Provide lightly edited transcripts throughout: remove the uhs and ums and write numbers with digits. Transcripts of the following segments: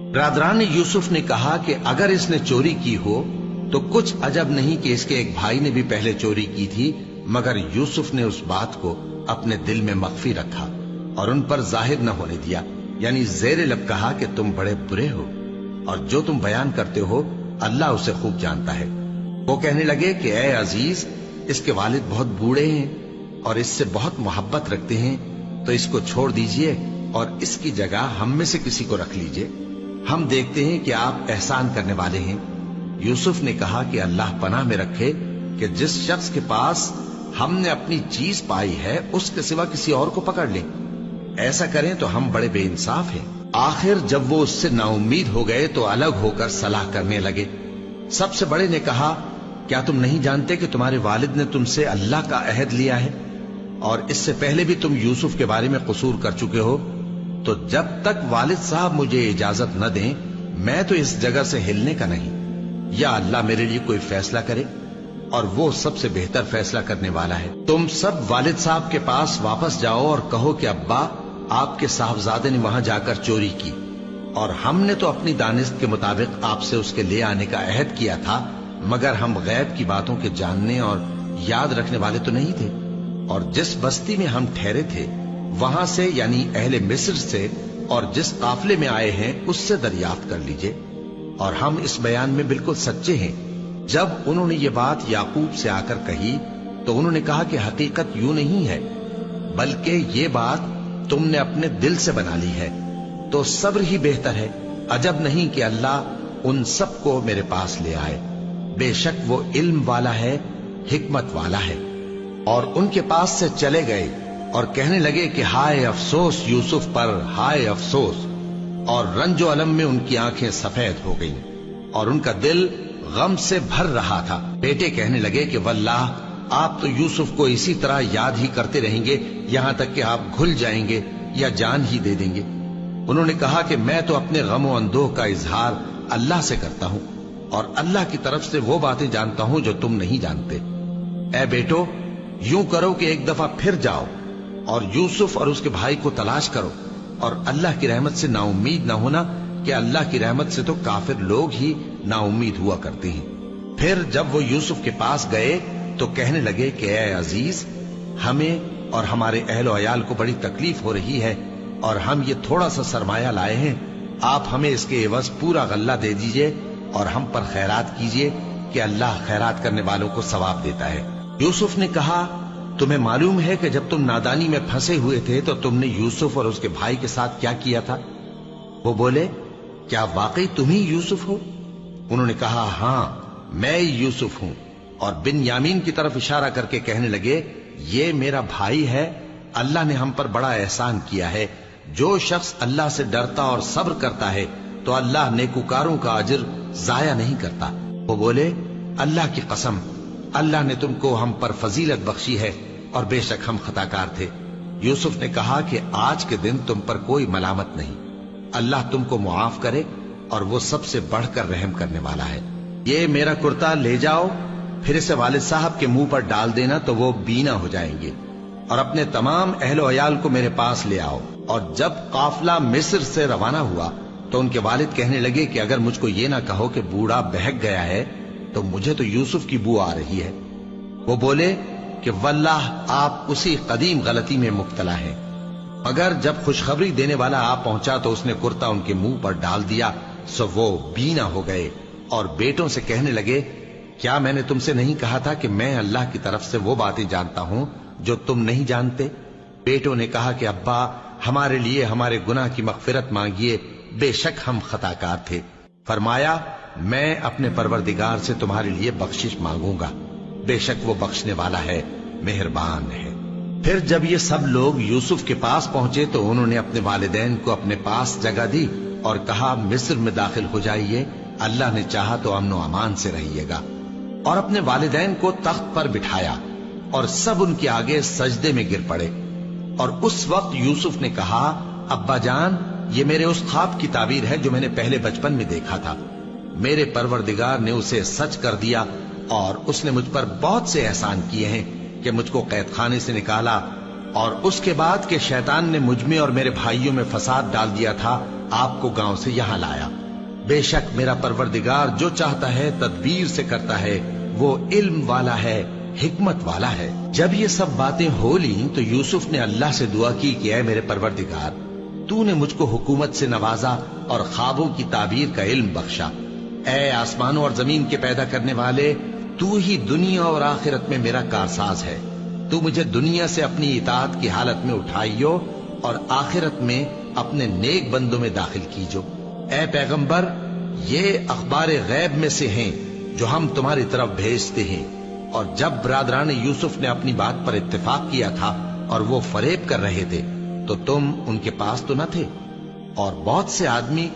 برادران یوسف نے کہا کہ اگر اس نے چوری کی ہو تو کچھ عجب نہیں کہ اس کے ایک بھائی نے بھی پہلے چوری کی تھی، مگر یوسف نے اس بات کو اپنے دل میں مخفی رکھا اور ان پر ظاہر نہ ہونے دیا، یعنی زیر لب کہا کہ تم بڑے برے ہو اور جو تم بیان کرتے ہو اللہ اسے خوب جانتا ہے۔ وہ کہنے لگے کہ اے عزیز، اس کے والد بہت بوڑھے ہیں اور اس سے بہت محبت رکھتے ہیں، تو اس کو چھوڑ دیجئے اور اس کی جگہ ہم میں سے کسی کو رکھ لیجئے، ہم دیکھتے ہیں کہ آپ احسان کرنے والے ہیں۔ یوسف نے کہا کہ اللہ پناہ میں رکھے کہ جس شخص کے پاس ہم نے اپنی چیز پائی ہے اس کے سوا کسی اور کو پکڑ لیں، ایسا کریں تو ہم بڑے بے انصاف ہیں۔ آخر جب وہ اس سے نا امید ہو گئے تو الگ ہو کر صلاح کرنے لگے۔ سب سے بڑے نے کہا، کیا تم نہیں جانتے کہ تمہارے والد نے تم سے اللہ کا عہد لیا ہے اور اس سے پہلے بھی تم یوسف کے بارے میں قصور کر چکے ہو؟ تو جب تک والد صاحب مجھے اجازت نہ دیں میں تو اس جگہ سے ہلنے کا نہیں، یا اللہ میرے لیے کوئی فیصلہ کرے اور وہ سب سے بہتر فیصلہ کرنے والا ہے۔ تم سب والد صاحب کے پاس واپس جاؤ اور کہو کہ ابا، آپ کے صاحبزادے نے وہاں جا کر چوری کی اور ہم نے تو اپنی دانست کے مطابق آپ سے اس کے لے آنے کا عہد کیا تھا، مگر ہم غیب کی باتوں کے جاننے اور یاد رکھنے والے تو نہیں تھے، اور جس بستی میں ہم ٹھہرے تھے وہاں سے یعنی اہل مصر سے اور جس قافلے میں آئے ہیں اس سے دریافت کر لیجئے، اور ہم اس بیان میں بالکل سچے ہیں۔ جب انہوں نے یہ بات یعقوب سے آ کر کہی تو انہوں نے کہا کہ حقیقت یوں نہیں ہے، بلکہ یہ بات تم نے اپنے دل سے بنا لی ہے، تو صبر ہی بہتر ہے۔ عجب نہیں کہ اللہ ان سب کو میرے پاس لے آئے، بے شک وہ علم والا ہے، حکمت والا ہے۔ اور ان کے پاس سے چلے گئے اور کہنے لگے کہ ہائے افسوس یوسف پر، ہائے افسوس، اور رنج و الم میں ان کی آنکھیں سفید ہو گئیں اور ان کا دل غم سے بھر رہا تھا۔ بیٹے کہنے لگے کہ واللہ آپ تو یوسف کو اسی طرح یاد ہی کرتے رہیں گے یہاں تک کہ آپ گھل جائیں گے یا جان ہی دے دیں گے۔ انہوں نے کہا کہ میں تو اپنے غم و اندوہ کا اظہار اللہ سے کرتا ہوں اور اللہ کی طرف سے وہ باتیں جانتا ہوں جو تم نہیں جانتے۔ اے بیٹو، یوں کرو کہ ایک دفعہ پھر جاؤ اور یوسف اور اس کے بھائی کو تلاش کرو، اور اللہ کی رحمت سے نا امید نہ ہونا کہ اللہ کی رحمت سے تو کافر لوگ ہی نا امید ہوا کرتے ہیں۔ پھر جب وہ یوسف کے پاس گئے تو کہنے لگے کہ اے عزیز، ہمیں اور ہمارے اہل و عیال کو بڑی تکلیف ہو رہی ہے اور ہم یہ تھوڑا سا سرمایہ لائے ہیں، آپ ہمیں اس کے عوض پورا غلہ دے دیجئے اور ہم پر خیرات کیجئے کہ اللہ خیرات کرنے والوں کو ثواب دیتا ہے۔ یوسف نے کہا، تمہیں معلوم ہے کہ جب تم نادانی میں پھنسے ہوئے تھے تو تم نے یوسف اور اس کے بھائی کے ساتھ کیا کیا تھا؟ وہ بولے، کیا واقعی تم ہی یوسف ہو؟ انہوں نے کہا، ہاں میں یوسف ہوں، اور بن یامین کی طرف اشارہ کر کے کہنے لگے، یہ میرا بھائی ہے، اللہ نے ہم پر بڑا احسان کیا ہے۔ جو شخص اللہ سے ڈرتا اور صبر کرتا ہے تو اللہ نیکوکاروں کا اجر ضائع نہیں کرتا۔ وہ بولے، اللہ کی قسم، اللہ نے تم کو ہم پر فضیلت بخشی ہے اور بے شک ہم خطا کار تھے۔ یوسف نے کہا کہ آج کے دن تم پر کوئی ملامت نہیں، اللہ تم کو معاف کرے اور وہ سب سے بڑھ کر رحم کرنے والا ہے۔ یہ میرا کرتا لے جاؤ، پھر اسے والد صاحب کے منہ پر ڈال دینا تو وہ بینا ہو جائیں گے، اور اپنے تمام اہل و عیال کو میرے پاس لے آؤ۔ اور جب قافلہ مصر سے روانہ ہوا تو ان کے والد کہنے لگے کہ اگر مجھ کو یہ نہ کہو کہ بوڑھا بہک گیا ہے تو مجھے تو یوسف کی بو آ رہی ہے۔ وہ بولے کہ واللہ آپ اسی قدیم غلطی میں مبتلا ہیں۔ اگر جب خوشخبری دینے والا آپ پہنچا تو اس نے کرتا ان کے منہ پر ڈال دیا، سو وہ بینا ہو گئے اور بیٹوں سے کہنے لگے، کیا میں نے تم سے نہیں کہا تھا کہ میں اللہ کی طرف سے وہ باتیں جانتا ہوں جو تم نہیں جانتے؟ بیٹوں نے کہا کہ ابا، ہمارے لیے ہمارے گناہ کی مغفرت مانگیے، بے شک ہم خطا کار تھے۔ فرمایا، میں اپنے پروردگار سے تمہارے لیے بخشش مانگوں گا، بے شک وہ بخشنے والا ہے، مہربان ہے۔ پھر جب یہ سب لوگ یوسف کے پاس پہنچے تو انہوں نے اپنے والدین کو اپنے پاس جگہ دی اور کہا، مصر میں داخل ہو جائیے، اللہ نے چاہا تو امن و امان سے رہیے گا۔ اور اپنے والدین کو تخت پر بٹھایا اور سب ان کے آگے سجدے میں گر پڑے۔ اور اس وقت یوسف نے کہا، ابا جان، یہ میرے اس خواب کی تعبیر ہے جو میں نے پہلے بچپن میں دیکھا تھا۔ میرے پروردگار نے اسے سچ کر دیا اور اس نے مجھ پر بہت سے احسان کیے ہیں کہ مجھ کو قید خانے سے نکالا اور اس کے بعد کہ شیطان نے مجھ میں اور میرے بھائیوں میں فساد ڈال دیا تھا، آپ کو گاؤں سے یہاں لایا۔ بے شک میرا پروردگار جو چاہتا ہے تدبیر سے کرتا ہے، وہ علم والا ہے، حکمت والا ہے۔ جب یہ سب باتیں ہو لیں تو یوسف نے اللہ سے دعا کی کہ اے میرے پروردگار، تو نے مجھ کو حکومت سے نوازا اور خوابوں کی تعبیر کا علم بخشا۔ اے آسمانوں اور زمین کے پیدا کرنے والے، تو ہی دنیا اور آخرت میں میرا کارساز ہے۔ تو مجھے دنیا سے اپنی اطاعت کی حالت میں اٹھائیو اور آخرت میں اپنے نیک بندوں میں داخل کیجو۔ اے پیغمبر، یہ اخبار غیب میں سے ہیں جو ہم تمہاری طرف بھیجتے ہیں۔ اور جب برادران یوسف نے اپنی بات پر اتفاق کیا تھا اور وہ فریب کر رہے تھے تو تم ان کے پاس تو نہ تھے، اور بہت سے آدمی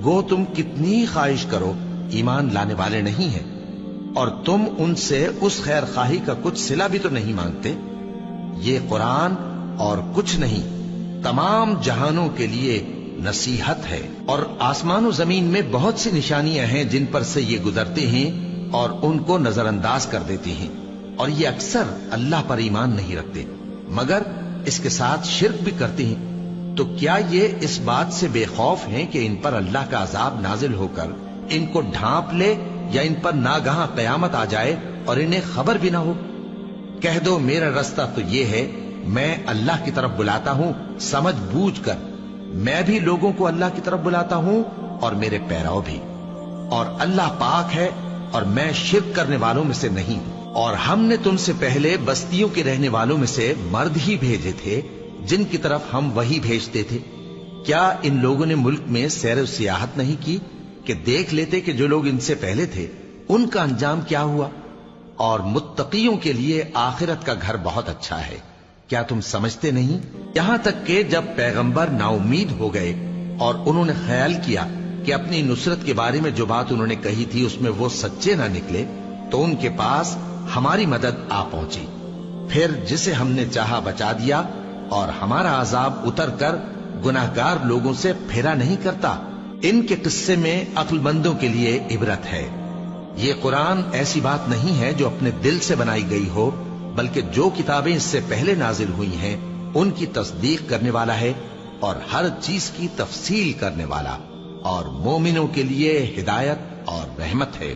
گو تم کتنی خواہش کرو ایمان لانے والے نہیں ہیں، اور تم ان سے اس خیر خواہی کا کچھ صلہ بھی تو نہیں مانگتے۔ یہ قرآن اور کچھ نہیں تمام جہانوں کے لیے نصیحت ہے، اور آسمان و زمین میں بہت سی نشانیاں ہیں جن پر سے یہ گزرتے ہیں اور ان کو نظر انداز کر دیتے ہیں، اور یہ اکثر اللہ پر ایمان نہیں رکھتے مگر اس کے ساتھ شرک بھی کرتے ہیں۔ تو کیا یہ اس بات سے بے خوف ہیں کہ ان پر اللہ کا عذاب نازل ہو کر ان کو ڈھانپ لے، یا ان پر ناگہاں قیامت آ جائے اور انہیں خبر بھی نہ ہو؟ کہہ دو میرا رستہ تو یہ ہے، میں اللہ کی طرف بلاتا ہوں سمجھ بوجھ کر، میں بھی لوگوں کو اللہ کی طرف بلاتا ہوں اور میرے پیراؤ بھی، اور اللہ پاک ہے اور میں شرک کرنے والوں میں سے نہیں۔ اور ہم نے تم سے پہلے بستیوں کے رہنے والوں میں سے مرد ہی بھیجے تھے جن کی طرف ہم وہی بھیجتے تھے۔ کیا ان لوگوں نے ملک میں سیر و سیاحت نہیں کی کہ دیکھ لیتے کہ جو لوگ ان سے پہلے تھے ان کا انجام کیا ہوا؟ اور متقیوں کے لیے آخرت کا گھر بہت اچھا ہے، کیا تم سمجھتے نہیں؟ یہاں تک کہ جب پیغمبر نا امید ہو گئے اور انہوں نے خیال کیا کہ اپنی نصرت کے بارے میں جو بات انہوں نے کہی تھی اس میں وہ سچے نہ نکلے، تو ان کے پاس ہماری مدد آ پہنچی۔ پھر جسے ہم نے چاہا بچا دیا، اور ہمارا عذاب اتر کر گناہگار لوگوں سے پھیرا نہیں کرتا۔ ان کے قصے میں عقل مندوں کے لیے عبرت ہے۔ یہ قرآن ایسی بات نہیں ہے جو اپنے دل سے بنائی گئی ہو، بلکہ جو کتابیں اس سے پہلے نازل ہوئی ہیں ان کی تصدیق کرنے والا ہے اور ہر چیز کی تفصیل کرنے والا، اور مومنوں کے لیے ہدایت اور رحمت ہے۔